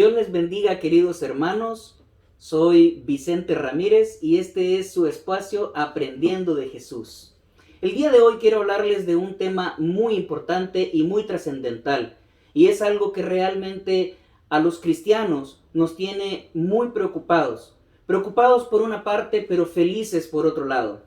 Dios les bendiga, queridos hermanos. Soy Vicente Ramírez y este es su espacio Aprendiendo de Jesús. El día de hoy quiero hablarles de un tema muy importante y muy trascendental, y es algo que realmente a los cristianos nos tiene muy preocupados. Preocupados por una parte, pero felices por otro lado.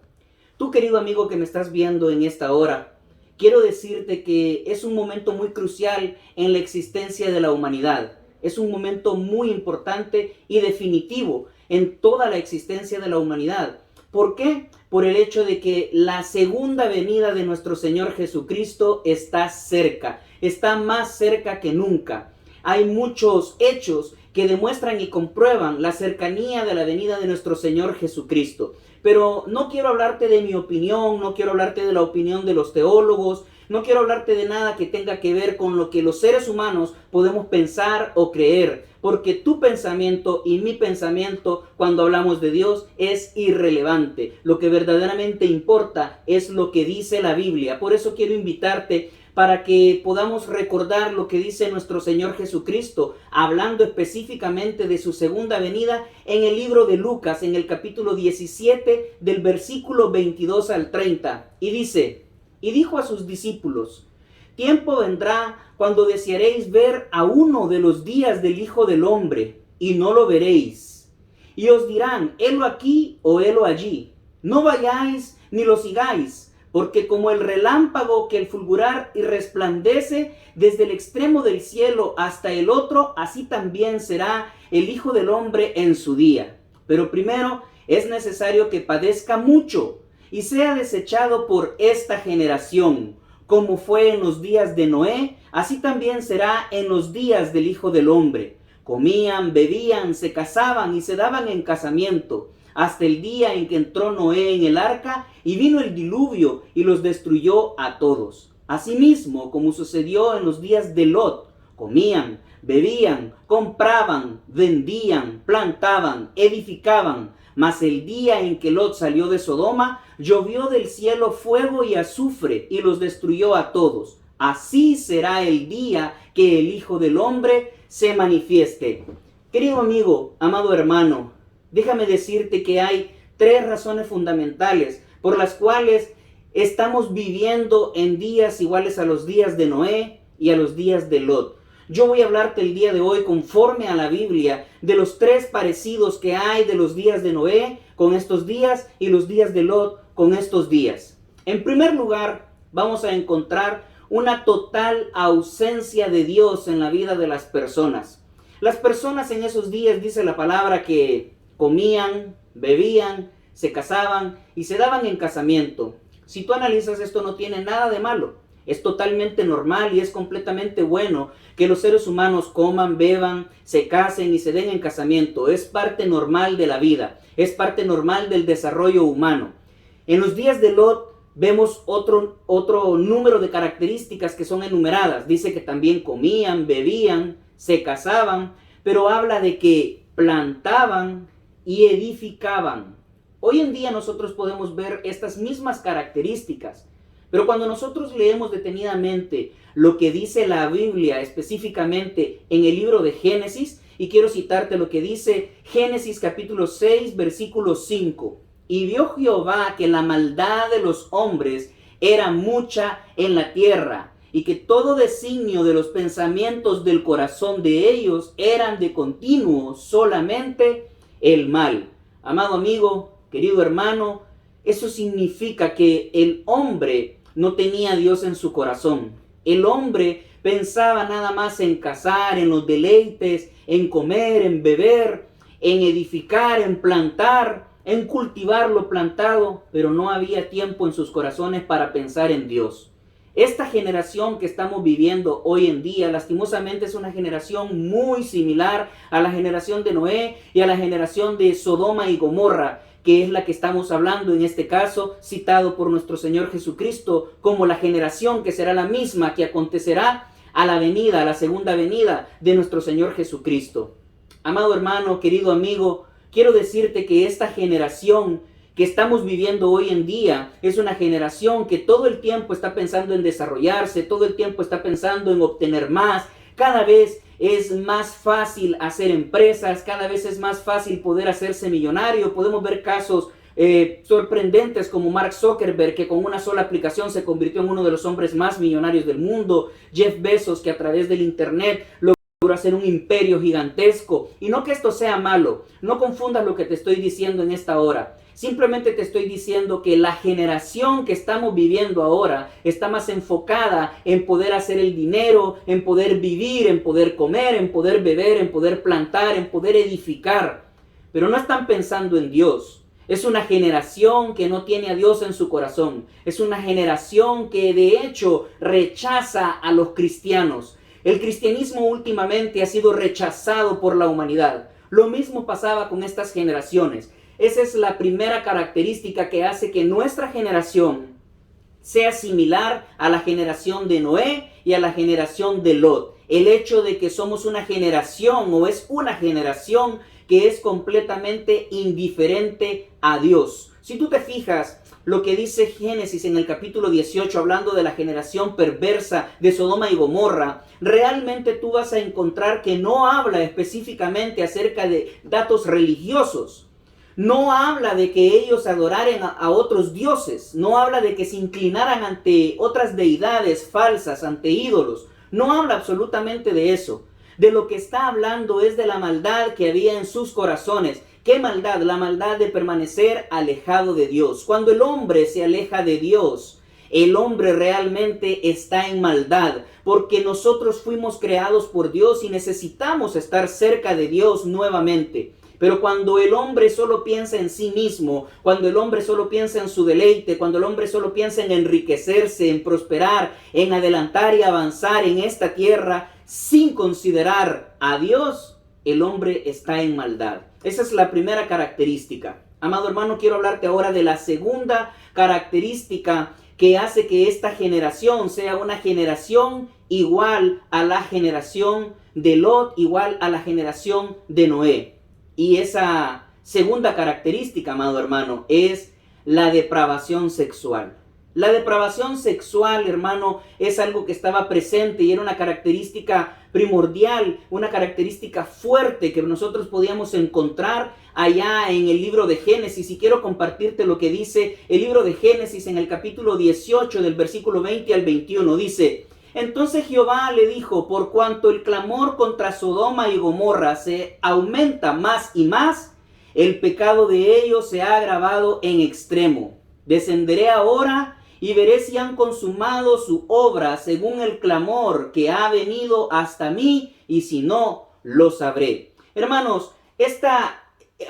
Tú, querido amigo que me estás viendo en esta hora, quiero decirte que es un momento muy crucial en la existencia de la humanidad. Es un momento muy importante y definitivo en toda la existencia de la humanidad. ¿Por qué? Por el hecho de que la segunda venida de nuestro Señor Jesucristo está cerca, está más cerca que nunca. Hay muchos hechos que demuestran y comprueban la cercanía de la venida de nuestro Señor Jesucristo. Pero no quiero hablarte de mi opinión, no quiero hablarte de la opinión de los teólogos, no quiero hablarte de nada que tenga que ver con lo que los seres humanos podemos pensar o creer, porque tu pensamiento y mi pensamiento cuando hablamos de Dios es irrelevante. Lo que verdaderamente importa es lo que dice la Biblia. Por eso quiero invitarte para que podamos recordar lo que dice nuestro Señor Jesucristo, hablando específicamente de su segunda venida en el libro de Lucas, en el capítulo 17, del versículo 22 al 30. Y dice: y dijo a sus discípulos: tiempo vendrá cuando desearéis ver a uno de los días del Hijo del Hombre, y no lo veréis. Y os dirán: helo aquí o helo allí. No vayáis ni lo sigáis, porque como el relámpago que al fulgurar y resplandece desde el extremo del cielo hasta el otro, así también será el Hijo del Hombre en su día. Pero primero es necesario que padezca mucho y sea desechado por esta generación. Como fue en los días de Noé, así también será en los días del Hijo del Hombre. Comían, bebían, se casaban y se daban en casamiento, hasta el día en que entró Noé en el arca y vino el diluvio y los destruyó a todos. Asimismo, como sucedió en los días de Lot, comían, bebían, compraban, vendían, plantaban, edificaban. Mas el día en que Lot salió de Sodoma, llovió del cielo fuego y azufre y los destruyó a todos. Así será el día que el Hijo del Hombre se manifieste. Querido amigo, amado hermano, déjame decirte que hay tres razones fundamentales por las cuales estamos viviendo en días iguales a los días de Noé y a los días de Lot. Yo voy a hablarte el día de hoy, conforme a la Biblia, de los tres parecidos que hay de los días de Noé con estos días y los días de Lot con estos días. En primer lugar, vamos a encontrar una total ausencia de Dios en la vida de las personas. Las personas en esos días, dice la palabra, que comían, bebían, se casaban y se daban en casamiento. Si tú analizas, esto no tiene nada de malo. Es totalmente normal y es completamente bueno que los seres humanos coman, beban, se casen y se den en casamiento. Es parte normal de la vida, es parte normal del desarrollo humano. En los días de Lot vemos otro número de características que son enumeradas. Dice que también comían, bebían, se casaban, pero habla de que plantaban y edificaban. Hoy en día nosotros podemos ver estas mismas características. Pero cuando nosotros leemos detenidamente lo que dice la Biblia específicamente en el libro de Génesis, y quiero citarte lo que dice Génesis capítulo 6, versículo 5. Y vio Jehová que la maldad de los hombres era mucha en la tierra, y que todo designio de los pensamientos del corazón de ellos eran de continuo solamente el mal. Amado amigo, querido hermano, eso significa que el hombre no tenía a Dios en su corazón. El hombre pensaba nada más en cazar, en los deleites, en comer, en beber, en edificar, en plantar, en cultivar lo plantado, pero no había tiempo en sus corazones para pensar en Dios. Esta generación que estamos viviendo hoy en día, lastimosamente, es una generación muy similar a la generación de Noé y a la generación de Sodoma y Gomorra, que es la que estamos hablando en este caso, citado por nuestro Señor Jesucristo como la generación que será la misma que acontecerá a la venida, a la segunda venida de nuestro Señor Jesucristo. Amado hermano, querido amigo, quiero decirte que esta generación que estamos viviendo hoy en día es una generación que todo el tiempo está pensando en desarrollarse, todo el tiempo está pensando en obtener más, cada vez es más fácil hacer empresas, cada vez es más fácil poder hacerse millonario. Podemos ver casos sorprendentes como Mark Zuckerberg, que con una sola aplicación se convirtió en uno de los hombres más millonarios del mundo. Jeff Bezos, que a través del internet logró hacer un imperio gigantesco. Y no que esto sea malo, no confundas lo que te estoy diciendo en esta hora. Simplemente te estoy diciendo que la generación que estamos viviendo ahora está más enfocada en poder hacer el dinero, en poder vivir, en poder comer, en poder beber, en poder plantar, en poder edificar. Pero no están pensando en Dios. Es una generación que no tiene a Dios en su corazón. Es una generación que de hecho rechaza a los cristianos. El cristianismo últimamente ha sido rechazado por la humanidad. Lo mismo pasaba con estas generaciones. Esa es la primera característica que hace que nuestra generación sea similar a la generación de Noé y a la generación de Lot. El hecho de que somos una generación o es una generación que es completamente indiferente a Dios. Si tú te fijas lo que dice Génesis en el capítulo 18, hablando de la generación perversa de Sodoma y Gomorra, realmente tú vas a encontrar que no habla específicamente acerca de datos religiosos. No habla de que ellos adoraran a otros dioses. No habla de que se inclinaran ante otras deidades falsas, ante ídolos. No habla absolutamente de eso. De lo que está hablando es de la maldad que había en sus corazones. ¿Qué maldad? La maldad de permanecer alejado de Dios. Cuando el hombre se aleja de Dios, el hombre realmente está en maldad, porque nosotros fuimos creados por Dios y necesitamos estar cerca de Dios nuevamente. Pero cuando el hombre solo piensa en sí mismo, cuando el hombre solo piensa en su deleite, cuando el hombre solo piensa en enriquecerse, en prosperar, en adelantar y avanzar en esta tierra, sin considerar a Dios, el hombre está en maldad. Esa es la primera característica. Amado hermano, quiero hablarte ahora de la segunda característica que hace que esta generación sea una generación igual a la generación de Lot, igual a la generación de Noé. Y esa segunda característica, amado hermano, es la depravación sexual. La depravación sexual, hermano, es algo que estaba presente y era una característica primordial, una característica fuerte que nosotros podíamos encontrar allá en el libro de Génesis. Y quiero compartirte lo que dice el libro de Génesis en el capítulo 18 del versículo 20 al 21. Dice: entonces Jehová le dijo: por cuanto el clamor contra Sodoma y Gomorra se aumenta más y más, el pecado de ellos se ha agravado en extremo. Descenderé ahora y veré si han consumado su obra según el clamor que ha venido hasta mí, y si no, lo sabré. Hermanos, esta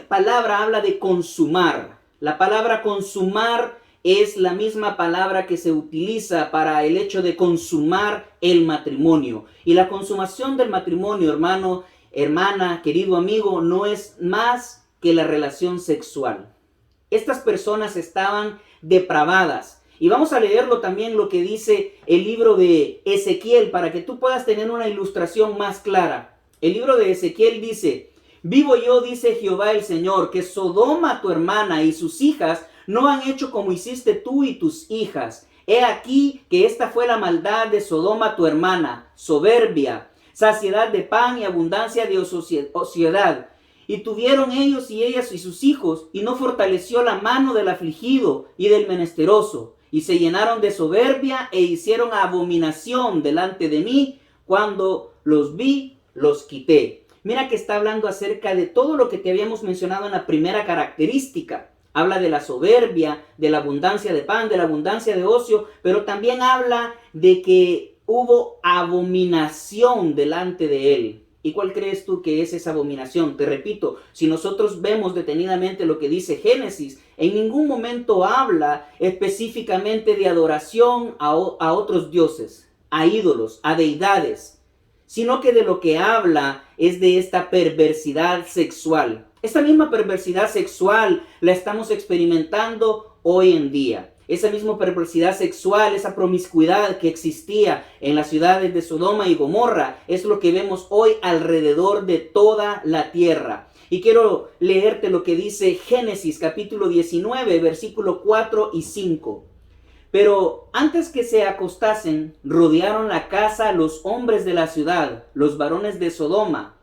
palabra habla de consumar. La palabra consumar es la misma palabra que se utiliza para el hecho de consumar el matrimonio. Y la consumación del matrimonio, hermano, hermana, querido amigo, no es más que la relación sexual. Estas personas estaban depravadas. Y vamos a leerlo también lo que dice el libro de Ezequiel para que tú puedas tener una ilustración más clara. El libro de Ezequiel dice: vivo yo, dice Jehová el Señor, que Sodoma tu hermana y sus hijas no han hecho como hiciste tú y tus hijas. He aquí que esta fue la maldad de Sodoma tu hermana: soberbia, saciedad de pan y abundancia de ociosidad. Y tuvieron ellos y ellas y sus hijos, y no fortaleció la mano del afligido y del menesteroso. Y se llenaron de soberbia e hicieron abominación delante de mí. Cuando los vi, los quité. Mira que está hablando acerca de todo lo que te habíamos mencionado en la primera característica. Habla de la soberbia, de la abundancia de pan, de la abundancia de ocio, pero también habla de que hubo abominación delante de él. ¿Y cuál crees tú que es esa abominación? Te repito, si nosotros vemos detenidamente lo que dice Génesis, en ningún momento habla específicamente de adoración a otros dioses, a ídolos, a deidades, sino que de lo que habla es de esta perversidad sexual. Esta misma perversidad sexual la estamos experimentando hoy en día. Esa misma perversidad sexual, esa promiscuidad que existía en las ciudades de Sodoma y Gomorra, es lo que vemos hoy alrededor de toda la tierra. Y quiero leerte lo que dice Génesis capítulo 19, versículo 4 y 5. Pero antes que se acostasen, rodearon la casa los hombres de la ciudad, los varones de Sodoma,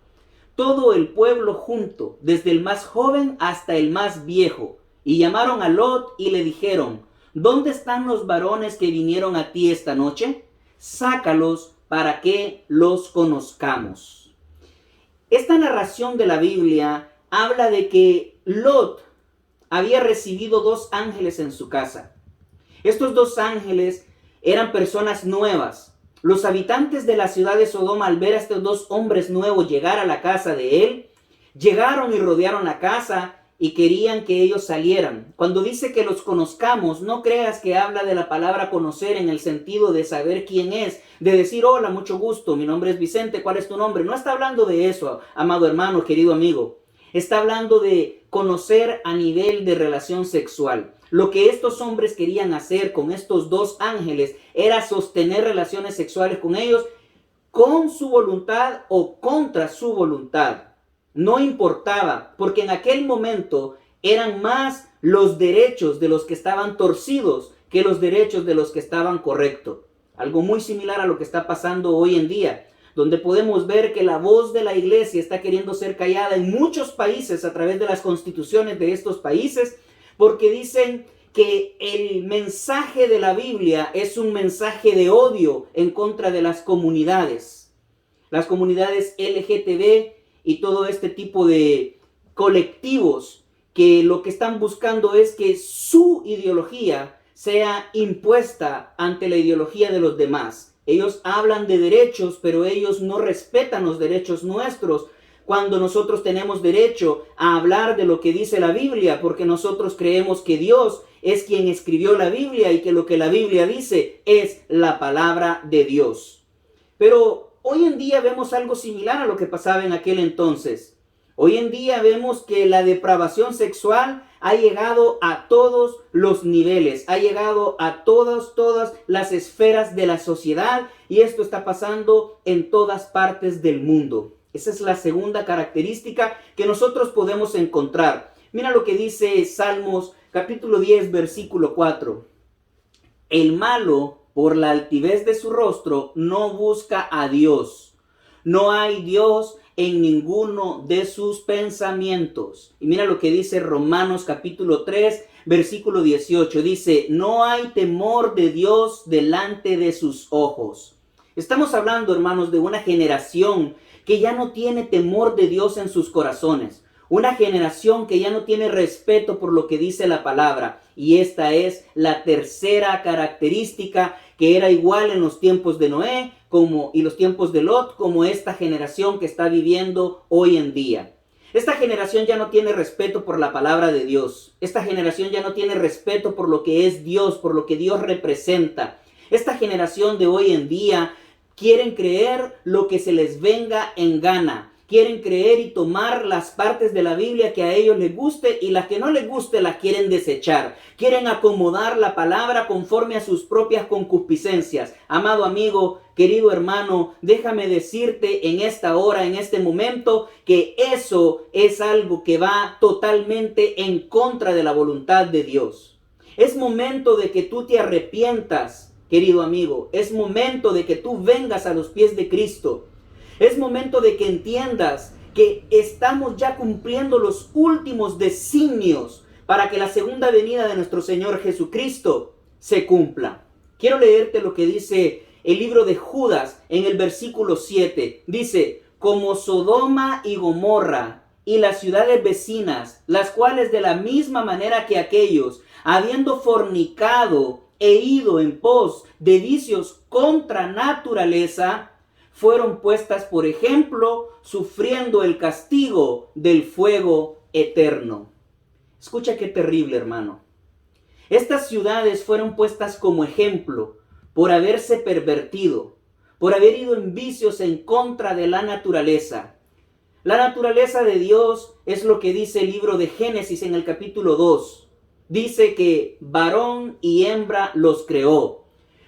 todo el pueblo junto, desde el más joven hasta el más viejo. Y llamaron a Lot y le dijeron: ¿dónde están los varones que vinieron a ti esta noche? Sácalos para que los conozcamos. Esta narración de la Biblia habla de que Lot había recibido 2 ángeles en su casa. Estos 2 ángeles eran personas nuevas. Los habitantes de la ciudad de Sodoma, al ver a estos 2 hombres nuevos llegar a la casa de él, llegaron y rodearon la casa y querían que ellos salieran. Cuando dice que los conozcamos, no creas que habla de la palabra conocer en el sentido de saber quién es, de decir: hola, mucho gusto, mi nombre es Vicente, ¿cuál es tu nombre? No está hablando de eso, amado hermano, querido amigo. Está hablando de conocer a nivel de relación sexual. Lo que estos hombres querían hacer con estos 2 ángeles era sostener relaciones sexuales con ellos con su voluntad o contra su voluntad. No importaba, porque en aquel momento eran más los derechos de los que estaban torcidos que los derechos de los que estaban correctos. Algo muy similar a lo que está pasando hoy en día, donde podemos ver que la voz de la iglesia está queriendo ser callada en muchos países a través de las constituciones de estos países, porque dicen que el mensaje de la Biblia es un mensaje de odio en contra de las comunidades LGTB y todo este tipo de colectivos que lo que están buscando es que su ideología sea impuesta ante la ideología de los demás. Ellos hablan de derechos, pero ellos no respetan los derechos nuestros, cuando nosotros tenemos derecho a hablar de lo que dice la Biblia, porque nosotros creemos que Dios es quien escribió la Biblia y que lo que la Biblia dice es la palabra de Dios. Pero hoy en día vemos algo similar a lo que pasaba en aquel entonces. Hoy en día vemos que la depravación sexual ha llegado a todos los niveles, ha llegado a todas las esferas de la sociedad, y esto está pasando en todas partes del mundo. Esa es la segunda característica que nosotros podemos encontrar. Mira lo que dice Salmos capítulo 10, versículo 4. El malo, por la altivez de su rostro, no busca a Dios. No hay Dios en ninguno de sus pensamientos. Y mira lo que dice Romanos capítulo 3, versículo 18. Dice: no hay temor de Dios delante de sus ojos. Estamos hablando, hermanos, de una generación que ya no tiene temor de Dios en sus corazones. Una generación que ya no tiene respeto por lo que dice la palabra. Y esta es la tercera característica, que era igual en los tiempos de Noé y los tiempos de Lot, como esta generación que está viviendo hoy en día. Esta generación ya no tiene respeto por la palabra de Dios. Esta generación ya no tiene respeto por lo que es Dios, por lo que Dios representa. Esta generación de hoy en día quieren creer lo que se les venga en gana. Quieren creer y tomar las partes de la Biblia que a ellos les guste, y las que no les guste las quieren desechar. Quieren acomodar la palabra conforme a sus propias concupiscencias. Amado amigo, querido hermano, déjame decirte en esta hora, en este momento, que eso es algo que va totalmente en contra de la voluntad de Dios. Es momento de que tú te arrepientas, querido amigo. Es momento de que tú vengas a los pies de Cristo. Es momento de que entiendas que estamos ya cumpliendo los últimos designios para que la segunda venida de nuestro Señor Jesucristo se cumpla. Quiero leerte lo que dice el libro de Judas en el versículo 7. Dice: como Sodoma y Gomorra y las ciudades vecinas, las cuales de la misma manera que aquellos, habiendo fornicado e ido en pos de vicios contra naturaleza, fueron puestas por ejemplo, sufriendo el castigo del fuego eterno. Escucha qué terrible, hermano. Estas ciudades fueron puestas como ejemplo por haberse pervertido, por haber ido en vicios en contra de la naturaleza. La naturaleza de Dios es lo que dice el libro de Génesis en el capítulo 2. Dice que varón y hembra los creó.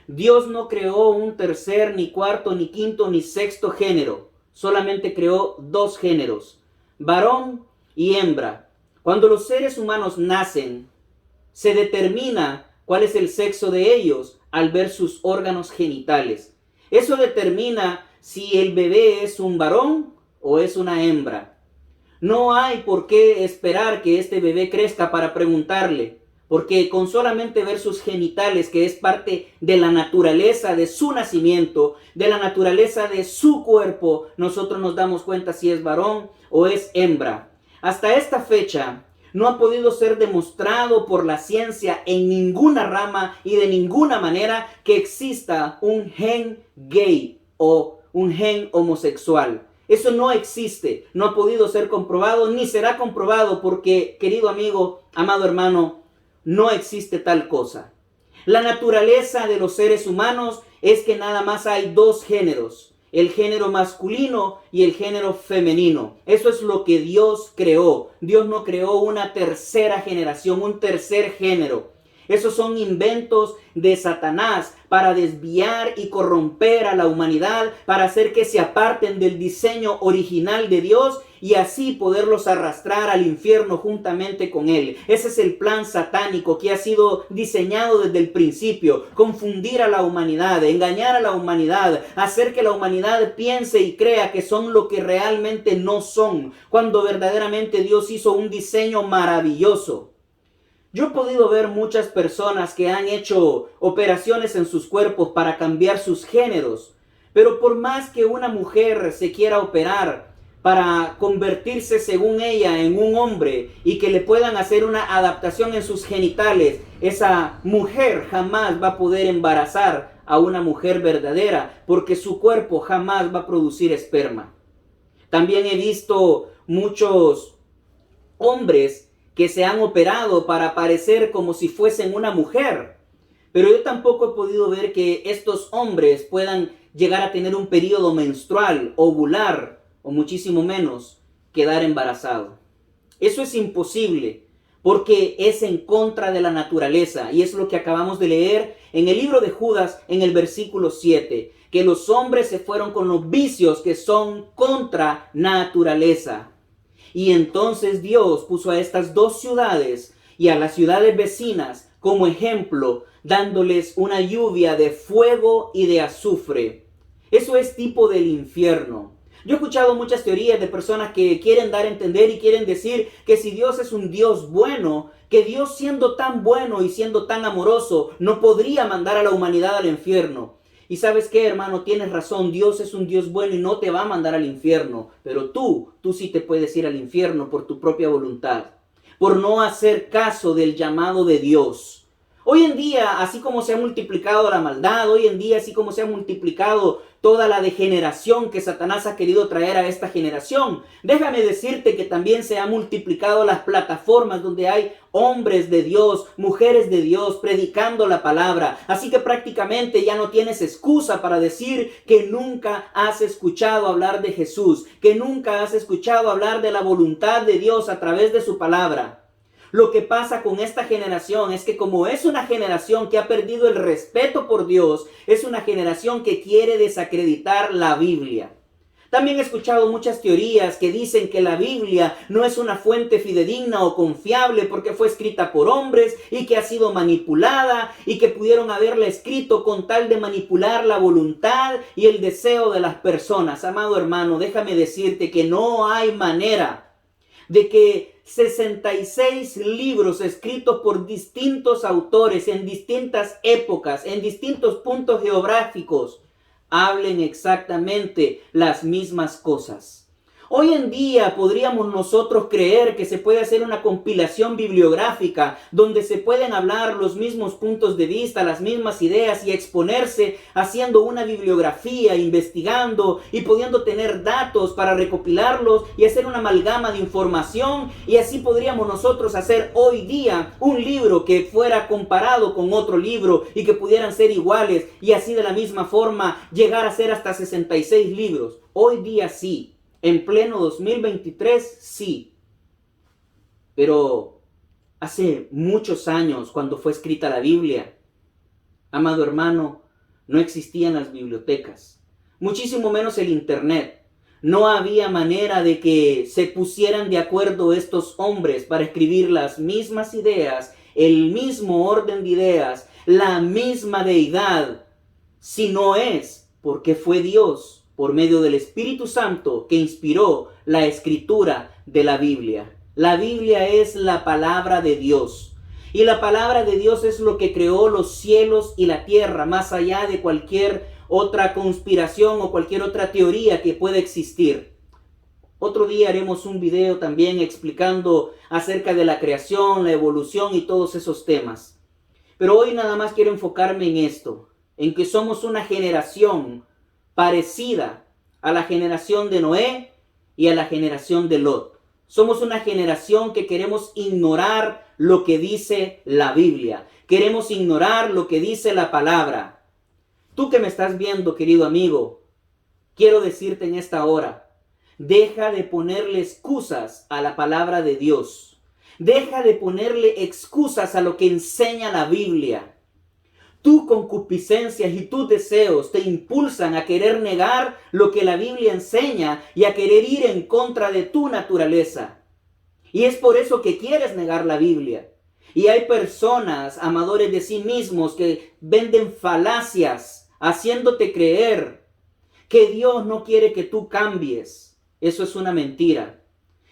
Dios no creó un tercer, ni cuarto, ni quinto, ni sexto género. Solamente creó 2 géneros, varón y hembra. Cuando los seres humanos nacen, se determina cuál es el sexo de ellos al ver sus órganos genitales. Eso determina si el bebé es un varón o es una hembra. No hay por qué esperar que este bebé crezca para preguntarle, porque con solamente ver sus genitales, que es parte de la naturaleza de su nacimiento, de la naturaleza de su cuerpo, nosotros nos damos cuenta si es varón o es hembra. Hasta esta fecha no ha podido ser demostrado por la ciencia en ninguna rama y de ninguna manera que exista un gen gay o un gen homosexual. Eso no existe, no ha podido ser comprobado ni será comprobado porque, querido amigo, amado hermano, no existe tal cosa. La naturaleza de los seres humanos es que nada más hay dos géneros, el género masculino y el género femenino. Eso es lo que Dios creó. Dios no creó una tercera generación, un tercer género. Esos son inventos de Satanás para desviar y corromper a la humanidad, para hacer que se aparten del diseño original de Dios y así poderlos arrastrar al infierno juntamente con él. Ese es el plan satánico que ha sido diseñado desde el principio: confundir a la humanidad, engañar a la humanidad, hacer que la humanidad piense y crea que son lo que realmente no son, cuando verdaderamente Dios hizo un diseño maravilloso. Yo he podido ver muchas personas que han hecho operaciones en sus cuerpos para cambiar sus géneros, pero por más que una mujer se quiera operar para convertirse según ella en un hombre y que le puedan hacer una adaptación en sus genitales, esa mujer jamás va a poder embarazar a una mujer verdadera porque su cuerpo jamás va a producir esperma. También he visto muchos hombres que se han operado para parecer como si fuesen una mujer. Pero yo tampoco he podido ver que estos hombres puedan llegar a tener un periodo menstrual, ovular, o muchísimo menos quedar embarazado. Eso es imposible, porque es en contra de la naturaleza. Y es lo que acabamos de leer en el libro de Judas, en el versículo 7, que los hombres se fueron con los vicios que son contra naturaleza. Y entonces Dios puso a estas dos ciudades y a las ciudades vecinas como ejemplo, dándoles una lluvia de fuego y de azufre. Eso es tipo del infierno. Yo he escuchado muchas teorías de personas que quieren dar a entender y quieren decir que si Dios es un Dios bueno, que Dios siendo tan bueno y siendo tan amoroso, no podría mandar a la humanidad al infierno. Y ¿sabes qué, hermano? Tienes razón, Dios es un Dios bueno y no te va a mandar al infierno. Pero tú sí te puedes ir al infierno por tu propia voluntad, por no hacer caso del llamado de Dios. Hoy en día, así como se ha multiplicado la maldad, hoy en día, así como se ha multiplicado toda la degeneración que Satanás ha querido traer a esta generación, déjame decirte que también se han multiplicado las plataformas donde hay hombres de Dios, mujeres de Dios, predicando la palabra. Así que prácticamente ya no tienes excusa para decir que nunca has escuchado hablar de Jesús, que nunca has escuchado hablar de la voluntad de Dios a través de su palabra. Lo que pasa con esta generación es que como es una generación que ha perdido el respeto por Dios, es una generación que quiere desacreditar la Biblia. También he escuchado muchas teorías que dicen que la Biblia no es una fuente fidedigna o confiable porque fue escrita por hombres y que ha sido manipulada y que pudieron haberla escrito con tal de manipular la voluntad y el deseo de las personas. Amado hermano, déjame decirte que no hay manera de que 66 libros escritos por distintos autores en distintas épocas, en distintos puntos geográficos, hablen exactamente las mismas cosas. Hoy en día podríamos nosotros creer que se puede hacer una compilación bibliográfica donde se pueden hablar los mismos puntos de vista, las mismas ideas y exponerse haciendo una bibliografía, investigando y pudiendo tener datos para recopilarlos y hacer una amalgama de información, y así podríamos nosotros hacer hoy día un libro que fuera comparado con otro libro y que pudieran ser iguales y así de la misma forma llegar a ser hasta 66 libros. Hoy día sí. En pleno 2023, sí. Pero hace muchos años, cuando fue escrita la Biblia, amado hermano, no existían las bibliotecas, muchísimo menos el internet. No había manera de que se pusieran de acuerdo estos hombres para escribir las mismas ideas el mismo orden de ideas, la misma deidad. Si no es, porque fue Dios, por medio del Espíritu Santo, que inspiró la escritura de la Biblia. La Biblia es la palabra de Dios. Y la palabra de Dios es lo que creó los cielos y la tierra, más allá de cualquier otra conspiración o cualquier otra teoría que pueda existir. Otro día haremos un video también explicando acerca de la creación, la evolución y todos esos temas. Pero hoy nada más quiero enfocarme en esto, en que somos una generación parecida a la generación de Noé y a la generación de Lot. Somos una generación que queremos ignorar lo que dice la Biblia. Queremos ignorar lo que dice la palabra. Tú que me estás viendo, querido amigo, quiero decirte en esta hora, deja de ponerle excusas a la palabra de Dios. Deja de ponerle excusas a lo que enseña la Biblia. Tu concupiscencia y tus deseos te impulsan a querer negar lo que la Biblia enseña y a querer ir en contra de tu naturaleza. Y es por eso que quieres negar la Biblia. Y hay personas, amadores de sí mismos, que venden falacias, haciéndote creer que Dios no quiere que tú cambies. Eso es una mentira.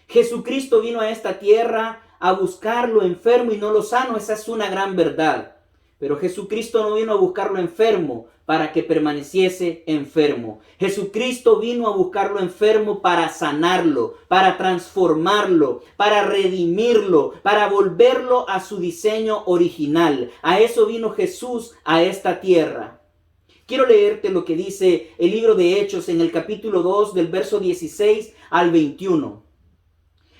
Jesucristo vino a esta tierra a buscar lo enfermo y no lo sano. Esa es una gran verdad. Pero Jesucristo no vino a buscarlo enfermo para que permaneciese enfermo. Jesucristo vino a buscarlo enfermo para sanarlo, para transformarlo, para redimirlo, para volverlo a su diseño original. A eso vino Jesús a esta tierra. Quiero leerte lo que dice el libro de Hechos en el capítulo 2 del verso 16 al 21.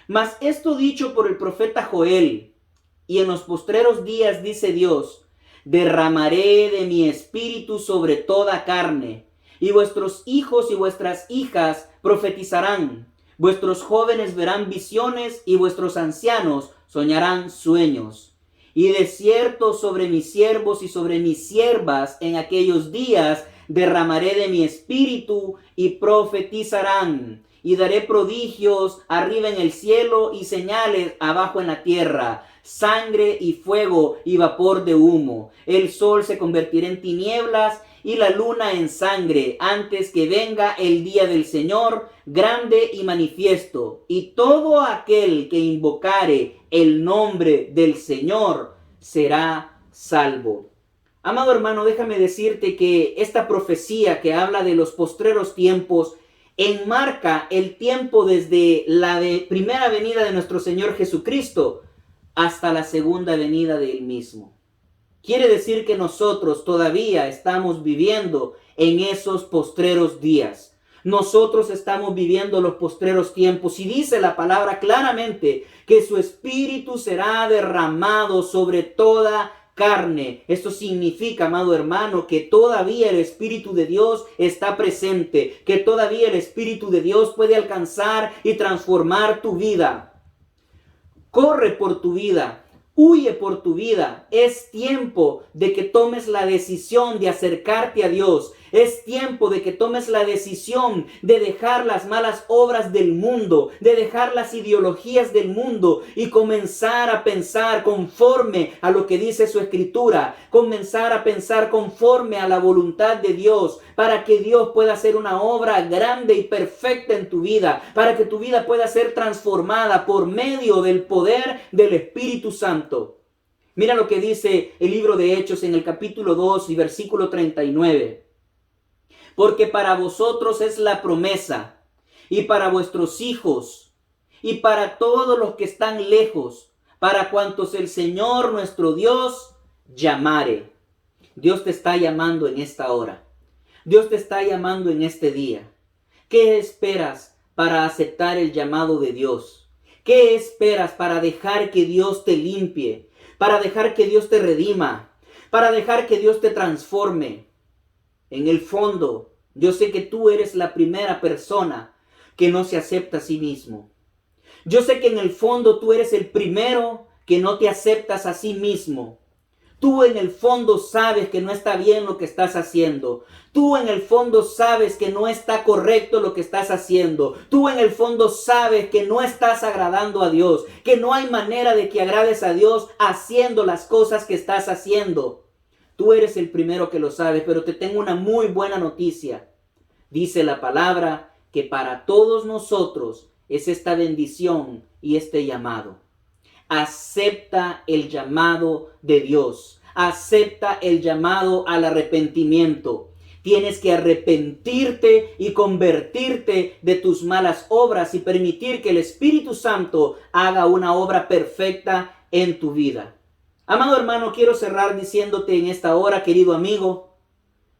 Mas esto dicho por el profeta Joel, y en los postreros días dice Dios, derramaré de mi espíritu sobre toda carne, y vuestros hijos y vuestras hijas profetizarán, vuestros jóvenes verán visiones y vuestros ancianos soñarán sueños. Y de cierto sobre mis siervos y sobre mis siervas en aquellos días derramaré de mi espíritu y profetizarán. Y daré prodigios arriba en el cielo y señales abajo en la tierra, sangre y fuego y vapor de humo. El sol se convertirá en tinieblas y la luna en sangre, antes que venga el día del Señor, grande y manifiesto. Y todo aquel que invocare el nombre del Señor será salvo. Amado hermano, déjame decirte que esta profecía que habla de los postreros tiempos enmarca el tiempo desde la primera venida de nuestro Señor Jesucristo hasta la segunda venida de Él mismo. Quiere decir que nosotros todavía estamos viviendo en esos postreros días. Nosotros estamos viviendo los postreros tiempos y dice la palabra claramente que su espíritu será derramado sobre toda carne. Esto significa, amado hermano, que todavía el Espíritu de Dios está presente, que todavía el Espíritu de Dios puede alcanzar y transformar tu vida. Corre por tu vida, huye por tu vida. Es tiempo de que tomes la decisión de acercarte a Dios. Es tiempo de que tomes la decisión de dejar las malas obras del mundo, de dejar las ideologías del mundo y comenzar a pensar conforme a lo que dice su Escritura, comenzar a pensar conforme a la voluntad de Dios, para que Dios pueda hacer una obra grande y perfecta en tu vida, para que tu vida pueda ser transformada por medio del poder del Espíritu Santo. Mira lo que dice el libro de Hechos en el capítulo 2 y versículo 39. Porque para vosotros es la promesa, y para vuestros hijos, y para todos los que están lejos, para cuantos el Señor nuestro Dios llamare. Dios te está llamando en esta hora. Dios te está llamando en este día. ¿Qué esperas para aceptar el llamado de Dios? ¿Qué esperas para dejar que Dios te limpie? Para dejar que Dios te redima? Para dejar que Dios te transforme? En el fondo, yo sé que tú eres la primera persona que no se acepta a sí mismo. Yo sé que en el fondo tú eres el primero que no te aceptas a sí mismo. Tú en el fondo sabes que no está bien lo que estás haciendo. Tú en el fondo sabes que no está correcto lo que estás haciendo. Tú en el fondo sabes que no estás agradando a Dios, que no hay manera de que agrades a Dios haciendo las cosas que estás haciendo. Tú eres el primero que lo sabes, pero te tengo una muy buena noticia. Dice la palabra que para todos nosotros es esta bendición y este llamado. Acepta el llamado de Dios. Acepta el llamado al arrepentimiento. Tienes que arrepentirte y convertirte de tus malas obras y permitir que el Espíritu Santo haga una obra perfecta en tu vida. Amado hermano, quiero cerrar diciéndote en esta hora, querido amigo,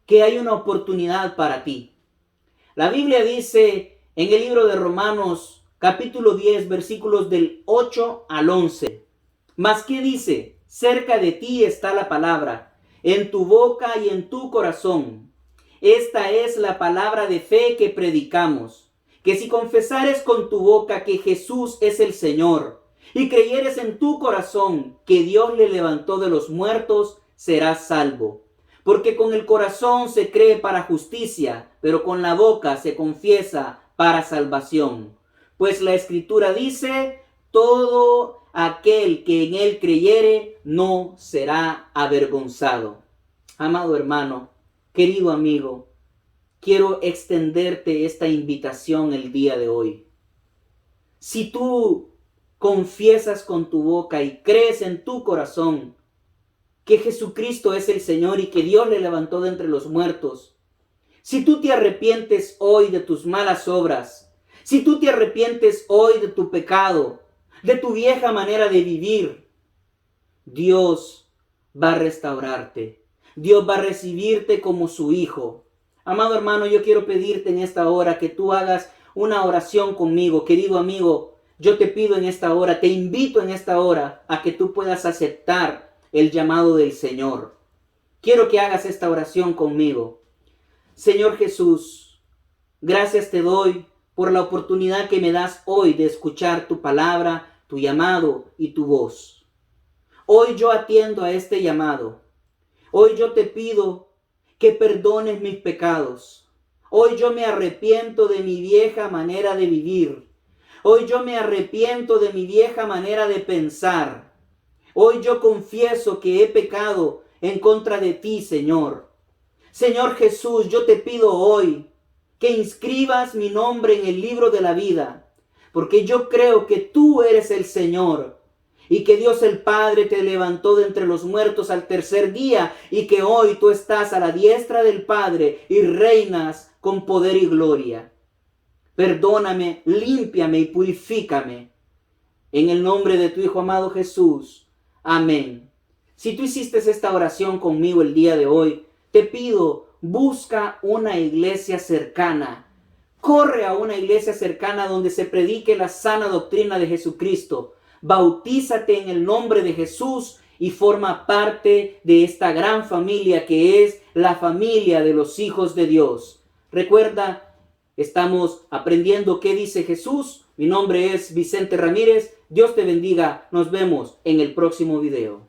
que hay una oportunidad para ti. La Biblia dice en el libro de Romanos, capítulo 10, versículos del 8 al 11. Mas, ¿qué dice? Cerca de ti está la palabra, en tu boca y en tu corazón. Esta es la palabra de fe que predicamos, que si confesares con tu boca que Jesús es el Señor, y creyeres en tu corazón que Dios le levantó de los muertos, serás salvo. Porque con el corazón se cree para justicia, pero con la boca se confiesa para salvación. Pues la Escritura dice, todo aquel que en él creyere no será avergonzado. Amado hermano, querido amigo, quiero extenderte esta invitación el día de hoy. Si tú confiesas con tu boca y crees en tu corazón que Jesucristo es el Señor y que Dios le levantó de entre los muertos, si tú te arrepientes hoy de tus malas obras, si tú te arrepientes hoy de tu pecado, de tu vieja manera de vivir, Dios va a restaurarte. Dios va a recibirte como su hijo. Amado hermano, yo quiero pedirte en esta hora que tú hagas una oración conmigo. Querido amigo, yo te pido en esta hora, te invito en esta hora a que tú puedas aceptar el llamado del Señor. Quiero que hagas esta oración conmigo. Señor Jesús, gracias te doy por la oportunidad que me das hoy de escuchar tu palabra, tu llamado y tu voz. Hoy yo atiendo a este llamado. Hoy yo te pido que perdones mis pecados. Hoy yo me arrepiento de mi vieja manera de vivir. Hoy yo me arrepiento de mi vieja manera de pensar. Hoy yo confieso que he pecado en contra de ti, Señor. Señor Jesús, yo te pido hoy que inscribas mi nombre en el libro de la vida, porque yo creo que tú eres el Señor y que Dios el Padre te levantó de entre los muertos al tercer día y que hoy tú estás a la diestra del Padre y reinas con poder y gloria. Perdóname, límpiame y purifícame. En el nombre de tu Hijo amado Jesús. Amén. Si tú hiciste esta oración conmigo el día de hoy, te pido, busca una iglesia cercana. Corre a una iglesia cercana donde se predique la sana doctrina de Jesucristo. Bautízate en el nombre de Jesús y forma parte de esta gran familia que es la familia de los hijos de Dios. Recuerda, estamos aprendiendo qué dice Jesús. Mi nombre es Vicente Ramírez. Dios te bendiga. Nos vemos en el próximo video.